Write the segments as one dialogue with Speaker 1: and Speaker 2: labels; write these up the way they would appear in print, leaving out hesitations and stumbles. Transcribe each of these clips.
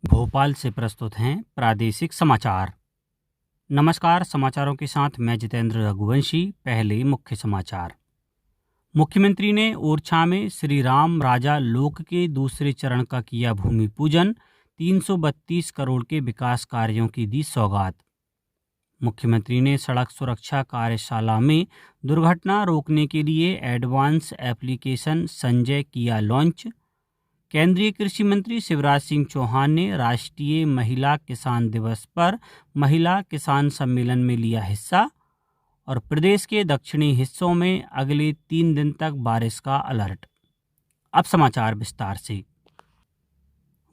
Speaker 1: भोपाल से प्रस्तुत हैं प्रादेशिक समाचार। नमस्कार, समाचारों के साथ मैं जितेंद्र रघुवंशी। पहले मुख्य समाचार। मुख्यमंत्री ने ओरछा में श्री राम राजा लोक के दूसरे चरण का किया भूमि पूजन। 332 करोड़ के विकास कार्यों की दी सौगात। मुख्यमंत्री ने सड़क सुरक्षा कार्यशाला में दुर्घटना रोकने के लिए एडवांस एप्लीकेशन संजय किया लॉन्च। केंद्रीय कृषि मंत्री शिवराज सिंह चौहान ने राष्ट्रीय महिला किसान दिवस पर महिला किसान सम्मेलन में लिया हिस्सा। और प्रदेश के दक्षिणी हिस्सों में अगले 3 दिन तक बारिश का अलर्ट। अब समाचार विस्तार से।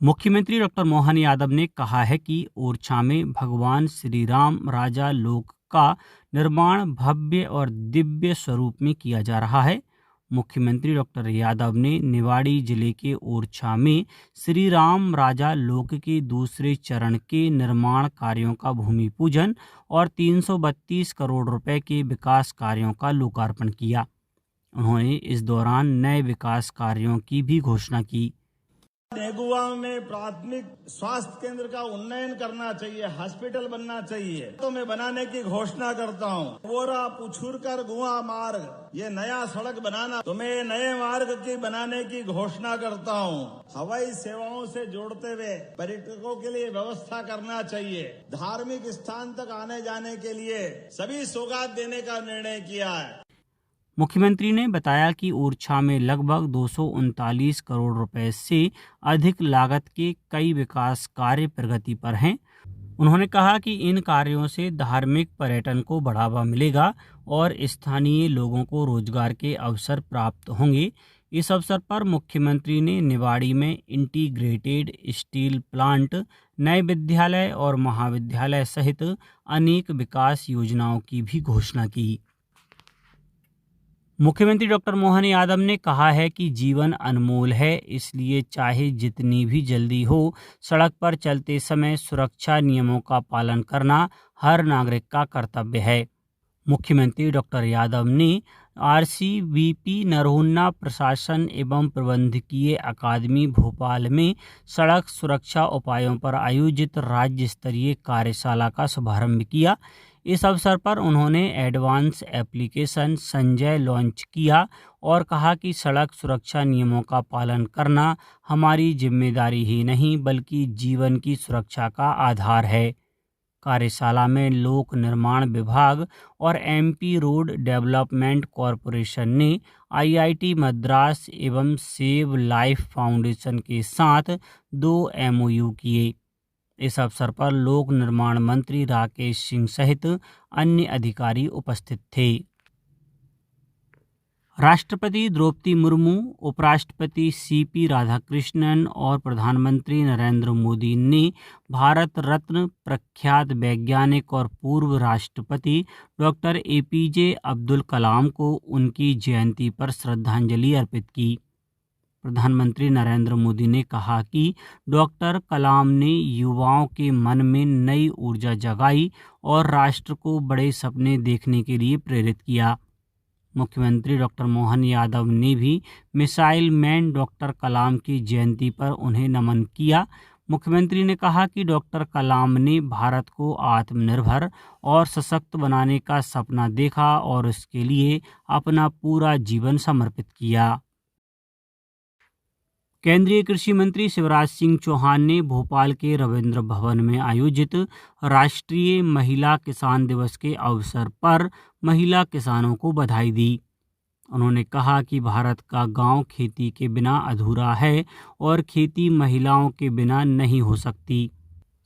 Speaker 1: मुख्यमंत्री डॉक्टर मोहन यादव ने कहा है कि ओरछा में भगवान श्री राम राजा लोक का निर्माण भव्य और दिव्य स्वरूप में किया जा रहा है। मुख्यमंत्री डॉक्टर यादव ने निवाड़ी जिले के ओरछा में श्री राम राजा लोक के दूसरे चरण के निर्माण कार्यों का भूमि पूजन और 332 करोड़ रुपए के विकास कार्यों का लोकार्पण किया। उन्होंने इस दौरान नए विकास कार्यों की भी घोषणा की।
Speaker 2: नेगुआ में प्राथमिक स्वास्थ्य केंद्र का उन्नयन करना चाहिए, हॉस्पिटल बनना चाहिए, तो मैं बनाने की घोषणा करता हूँ। बोरा पुछुरकर गुआ मार्ग, ये नया सड़क बनाना, तो मैं नए मार्ग की बनाने की घोषणा करता हूँ। हवाई सेवाओं से जोड़ते हुए पर्यटकों के लिए व्यवस्था करना चाहिए। धार्मिक स्थान तक आने जाने के लिए सभी सौगात देने का निर्णय किया है।
Speaker 1: मुख्यमंत्री ने बताया कि ओरछा में लगभग 239 करोड़ रुपए से अधिक लागत के कई विकास कार्य प्रगति पर हैं। उन्होंने कहा कि इन कार्यों से धार्मिक पर्यटन को बढ़ावा मिलेगा और स्थानीय लोगों को रोजगार के अवसर प्राप्त होंगे। इस अवसर पर मुख्यमंत्री ने निवाड़ी में इंटीग्रेटेड स्टील प्लांट, नए विद्यालय और महाविद्यालय सहित अनेक विकास योजनाओं की भी घोषणा की। मुख्यमंत्री डॉक्टर मोहन यादव ने कहा है कि जीवन अनमोल है, इसलिए चाहे जितनी भी जल्दी हो, सड़क पर चलते समय सुरक्षा नियमों का पालन करना हर नागरिक का कर्तव्य है। मुख्यमंत्री डॉक्टर यादव ने RCVP नरोन्ना प्रशासन एवं प्रबंधकीय अकादमी भोपाल में सड़क सुरक्षा उपायों पर आयोजित राज्य स्तरीय कार्यशाला का शुभारंभ किया। इस अवसर पर उन्होंने एडवांस एप्लीकेशन संजय लॉन्च किया और कहा कि सड़क सुरक्षा नियमों का पालन करना हमारी जिम्मेदारी ही नहीं बल्कि जीवन की सुरक्षा का आधार है। कार्यशाला में लोक निर्माण विभाग और MP रोड डेवलपमेंट कॉरपोरेशन ने IIT मद्रास एवं सेव लाइफ फाउंडेशन के साथ 2 MOU किए। इस अवसर पर लोक निर्माण मंत्री राकेश सिंह सहित अन्य अधिकारी उपस्थित थे। राष्ट्रपति द्रौपदी मुर्मू, उपराष्ट्रपति CP राधाकृष्णन और प्रधानमंत्री नरेंद्र मोदी ने भारत रत्न प्रख्यात वैज्ञानिक और पूर्व राष्ट्रपति डॉक्टर APJ अब्दुल कलाम को उनकी जयंती पर श्रद्धांजलि अर्पित की। प्रधानमंत्री नरेंद्र मोदी ने कहा कि डॉक्टर कलाम ने युवाओं के मन में नई ऊर्जा जगाई और राष्ट्र को बड़े सपने देखने के लिए प्रेरित किया। मुख्यमंत्री डॉक्टर मोहन यादव ने भी मिसाइल मैन डॉक्टर कलाम की जयंती पर उन्हें नमन किया। मुख्यमंत्री ने कहा कि डॉक्टर कलाम ने भारत को आत्मनिर्भर और सशक्त बनाने का सपना देखा और इसके लिए अपना पूरा जीवन समर्पित किया। केंद्रीय कृषि मंत्री शिवराज सिंह चौहान ने भोपाल के रविंद्र भवन में आयोजित राष्ट्रीय महिला किसान दिवस के अवसर पर महिला किसानों को बधाई दी। उन्होंने कहा कि भारत का गांव खेती के बिना अधूरा है और खेती महिलाओं के बिना नहीं हो सकती।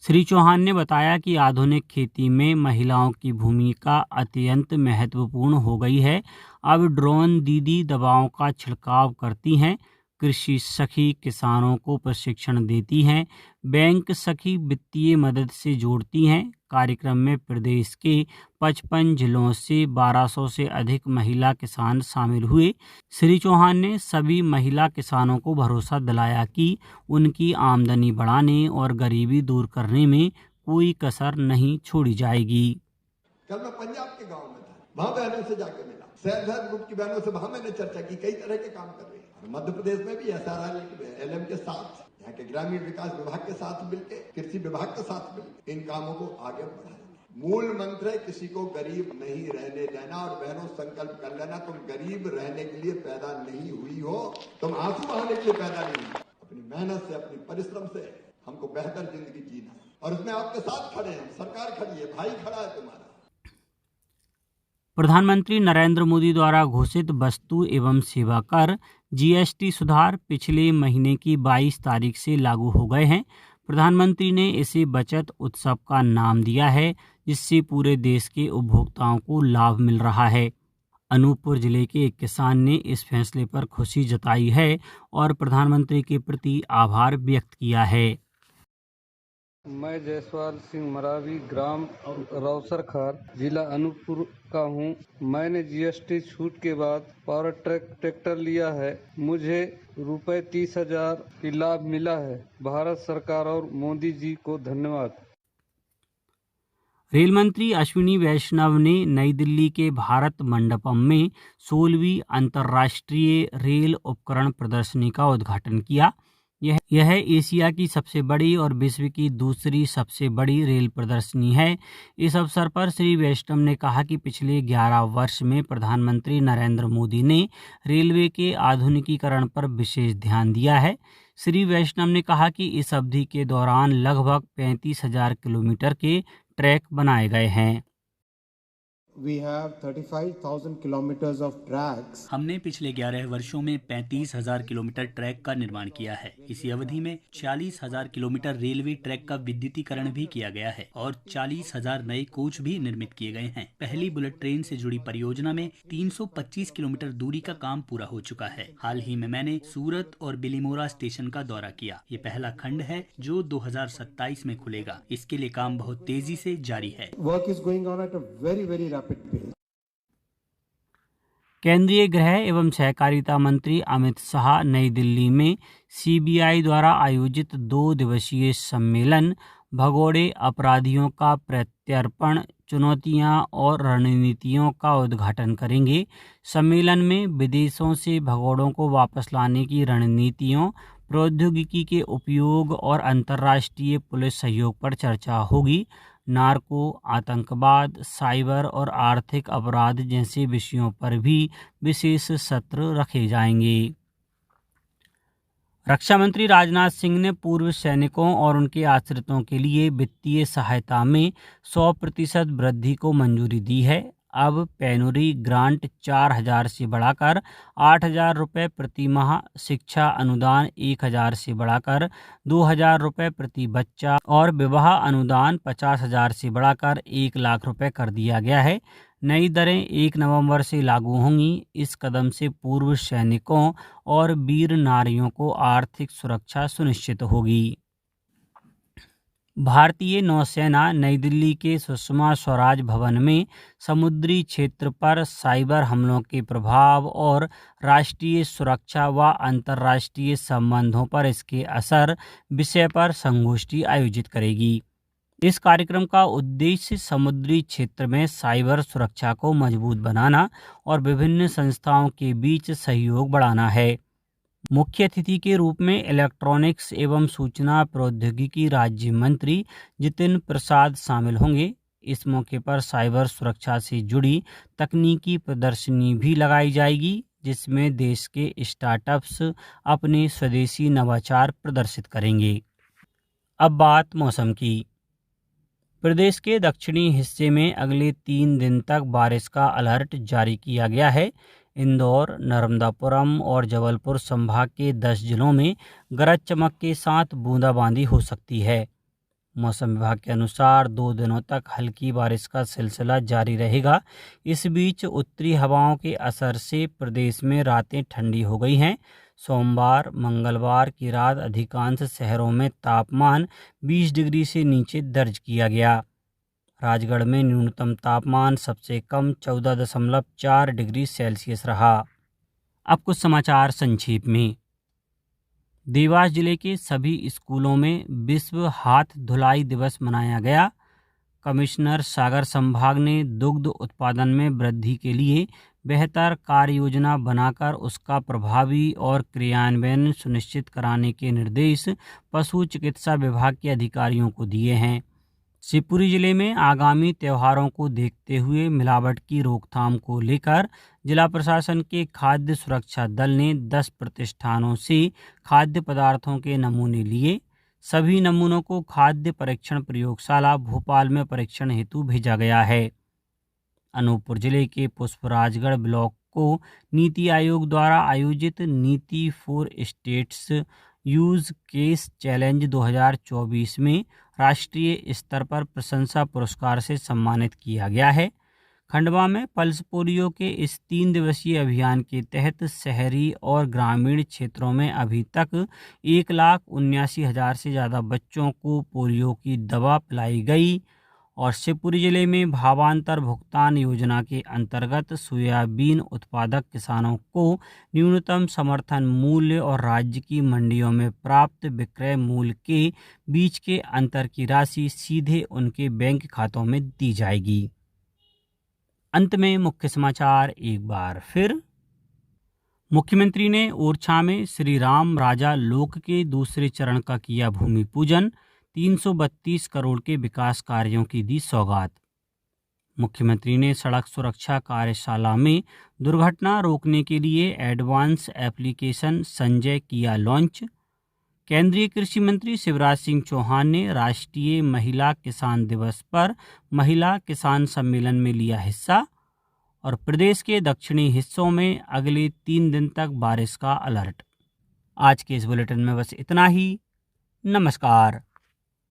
Speaker 1: श्री चौहान ने बताया कि आधुनिक खेती में महिलाओं की भूमिका अत्यंत महत्वपूर्ण हो गई है। अब ड्रोन दीदी दवाओं का छिड़काव करती हैं, कृषि सखी किसानों को प्रशिक्षण देती हैं, बैंक सखी वित्तीय मदद से जोड़ती हैं। कार्यक्रम में प्रदेश के 55 जिलों से 1200 से अधिक महिला किसान शामिल हुए। श्री चौहान ने सभी महिला किसानों को भरोसा दिलाया कि उनकी आमदनी बढ़ाने और गरीबी दूर करने में कोई कसर नहीं छोड़ी जाएगी।
Speaker 3: कल मैं पंजाब के गांव में था, वहां बहनों से जाके मिला, सेल्फ ग्रुप की बहनों से वहां मैंने चर्चा की, कई तरह के काम कर रहे हैं। मध्य प्रदेश में भी SRLM के साथ यहाँ के ग्रामीण विकास विभाग के साथ मिलकर, कृषि विभाग के साथ मिलकर इन कामों को आगे बढ़ाएंगे। मूल मंत्र है किसी को गरीब नहीं रहने देना। और बहनों, संकल्प कर लेना, तुम गरीब रहने के लिए पैदा नहीं हुई हो, तुम आंसू बहाने के लिए पैदा नहीं हुई। अपनी मेहनत से, अपनी परिश्रम से हमको बेहतर जिंदगी जीना है और उसमें आपके साथ खड़े हैं, सरकार खड़ी है, भाई खड़ा है तुम्हारा।
Speaker 1: प्रधानमंत्री नरेंद्र मोदी द्वारा घोषित वस्तु एवं सेवा कर जीएसटी सुधार पिछले महीने की 22 तारीख से लागू हो गए हैं। प्रधानमंत्री ने इसे बचत उत्सव का नाम दिया है, जिससे पूरे देश के उपभोक्ताओं को लाभ मिल रहा है। अनूपपुर जिले के एक किसान ने इस फैसले पर खुशी जताई है और प्रधानमंत्री के प्रति आभार व्यक्त किया है।
Speaker 4: मैं जयसवाल सिंह मरावी, ग्राम रौसरखार, जिला अनूपपुर का हूँ। मैंने जीएसटी छूट के बाद पावर ट्रैक ट्रैक्टर लिया है। मुझे रुपए 30,000 की लाभ मिला है। भारत सरकार और मोदी जी को धन्यवाद।
Speaker 1: रेल मंत्री अश्विनी वैष्णव ने नई दिल्ली के भारत मंडपम में 16वीं अंतर्राष्ट्रीय रेल उपकरण प्रदर्शनी का उद्घाटन किया। यह एशिया की सबसे बड़ी और विश्व की दूसरी सबसे बड़ी रेल प्रदर्शनी है। इस अवसर पर श्री वैष्णव ने कहा कि पिछले 11 वर्ष में प्रधानमंत्री नरेंद्र मोदी ने रेलवे के आधुनिकीकरण पर विशेष ध्यान दिया है। श्री वैष्णव ने कहा कि इस अवधि के दौरान लगभग 35,000 किलोमीटर के ट्रैक बनाए गए हैं।
Speaker 5: We have 35,000 kilometers of tracks.
Speaker 6: हमने पिछले 11 वर्षों में 35,000 किलोमीटर ट्रैक का निर्माण किया है। इसी अवधि में 40,000 किलोमीटर रेलवे ट्रैक का विद्युतीकरण भी किया गया है और 40,000 नए कोच भी निर्मित किए गए हैं। पहली बुलेट ट्रेन से जुड़ी परियोजना में 325 किलोमीटर दूरी का काम पूरा हो चुका है। हाल ही में मैंने सूरत और बिलीमोरा स्टेशन का दौरा किया। ये पहला खंड है जो 2027 में खुलेगा। इसके लिए काम बहुत तेजी से जारी है।
Speaker 5: Work is going on at a very rapid pace.
Speaker 1: केंद्रीय गृह एवं सहकारिता मंत्री अमित शाह नई दिल्ली में सीबीआई द्वारा आयोजित 2 दिवसीय सम्मेलन भगोड़े अपराधियों का प्रत्यर्पण, चुनौतियां और रणनीतियों का उद्घाटन करेंगे। सम्मेलन में विदेशों से भगोड़ों को वापस लाने की रणनीतियों, प्रौद्योगिकी के उपयोग और अंतर्राष्ट्रीय पुलिस सहयोग पर चर्चा होगी। नार्को, आतंकवाद, साइबर और आर्थिक अपराध जैसे विषयों पर भी विशेष सत्र रखे जाएंगे। रक्षा मंत्री राजनाथ सिंह ने पूर्व सैनिकों और उनके आश्रितों के लिए वित्तीय सहायता में 100% वृद्धि को मंजूरी दी है। अब पेनूरी ग्रांट 4,000 से बढ़ाकर 8,000 रुपये प्रति माह, शिक्षा अनुदान 1,000 से बढ़ाकर 2,000 रुपये प्रति बच्चा और विवाह अनुदान 50,000 से बढ़ाकर 1 लाख रुपये कर दिया गया है। नई दरें 1 नवंबर से लागू होंगी। इस कदम से पूर्व सैनिकों और वीर नारियों को आर्थिक सुरक्षा सुनिश्चित होगी। भारतीय नौसेना नई दिल्ली के सुषमा स्वराज भवन में समुद्री क्षेत्र पर साइबर हमलों के प्रभाव और राष्ट्रीय सुरक्षा व अंतर्राष्ट्रीय संबंधों पर इसके असर विषय पर संगोष्ठी आयोजित करेगी। इस कार्यक्रम का उद्देश्य समुद्री क्षेत्र में साइबर सुरक्षा को मजबूत बनाना और विभिन्न संस्थाओं के बीच सहयोग बढ़ाना है। मुख्य अतिथि के रूप में इलेक्ट्रॉनिक्स एवं सूचना प्रौद्योगिकी राज्य मंत्री जितिन प्रसाद शामिल होंगे। इस मौके पर साइबर सुरक्षा से जुड़ी तकनीकी प्रदर्शनी भी लगाई जाएगी, जिसमें देश के स्टार्टअप्स अपने स्वदेशी नवाचार प्रदर्शित करेंगे। अब बात मौसम की। प्रदेश के दक्षिणी हिस्से में अगले 3 दिन तक बारिश का अलर्ट जारी किया गया है। इंदौर, नर्मदापुरम और जबलपुर संभाग के 10 जिलों में गरज चमक के साथ बूंदाबांदी हो सकती है। मौसम विभाग के अनुसार 2 दिनों तक हल्की बारिश का सिलसिला जारी रहेगा। इस बीच उत्तरी हवाओं के असर से प्रदेश में रातें ठंडी हो गई हैं। सोमवार, मंगलवार की रात अधिकांश शहरों में तापमान 20 डिग्री से नीचे दर्ज किया गया। राजगढ़ में न्यूनतम तापमान सबसे कम 14.4 डिग्री सेल्सियस रहा। अब कुछ समाचार संक्षेप में। देवास जिले के सभी स्कूलों में विश्व हाथ धुलाई दिवस मनाया गया। कमिश्नर सागर संभाग ने दुग्ध उत्पादन में वृद्धि के लिए बेहतर कार्य योजना बनाकर उसका प्रभावी और क्रियान्वयन सुनिश्चित कराने के निर्देश पशु चिकित्सा विभाग के अधिकारियों को दिए हैं। शिवपुरी जिले में आगामी त्योहारों को देखते हुए मिलावट की रोकथाम को लेकर जिला प्रशासन के खाद्य सुरक्षा दल ने 10 प्रतिष्ठानों से खाद्य पदार्थों के नमूने लिए। सभी नमूनों को खाद्य परीक्षण प्रयोगशाला भोपाल में परीक्षण हेतु भेजा गया है। अनूपपुर जिले के पुष्पराजगढ़ ब्लॉक को नीति आयोग द्वारा आयोजित नीति for states use case challenge 2024 में राष्ट्रीय स्तर पर प्रशंसा पुरस्कार से सम्मानित किया गया है। खंडवा में पल्स पोलियो के इस 3 दिवसीय अभियान के तहत शहरी और ग्रामीण क्षेत्रों में अभी तक 1,79,000 से ज़्यादा बच्चों को पोलियो की दवा पिलाई गई और शिवपुरी जिले में भावांतर भुगतान योजना के अंतर्गत सोयाबीन उत्पादक किसानों को न्यूनतम समर्थन मूल्य और राज्य की मंडियों में प्राप्त विक्रय मूल्य के बीच के अंतर की राशि सीधे उनके बैंक खातों में दी जाएगी। अंत में मुख्य समाचार एक बार फिर। मुख्यमंत्री ने ओरछा में श्री राम राजा लोक के दूसरे चरण का किया भूमि पूजन। 332 करोड़ के विकास कार्यों की दी सौगात। मुख्यमंत्री ने सड़क सुरक्षा कार्यशाला में दुर्घटना रोकने के लिए एडवांस एप्लीकेशन संजय किया लॉन्च। केंद्रीय कृषि मंत्री शिवराज सिंह चौहान ने राष्ट्रीय महिला किसान दिवस पर महिला किसान सम्मेलन में लिया हिस्सा और प्रदेश के दक्षिणी हिस्सों में अगले 3 दिन तक बारिश का अलर्ट। आज के इस बुलेटिन में बस इतना ही। नमस्कार।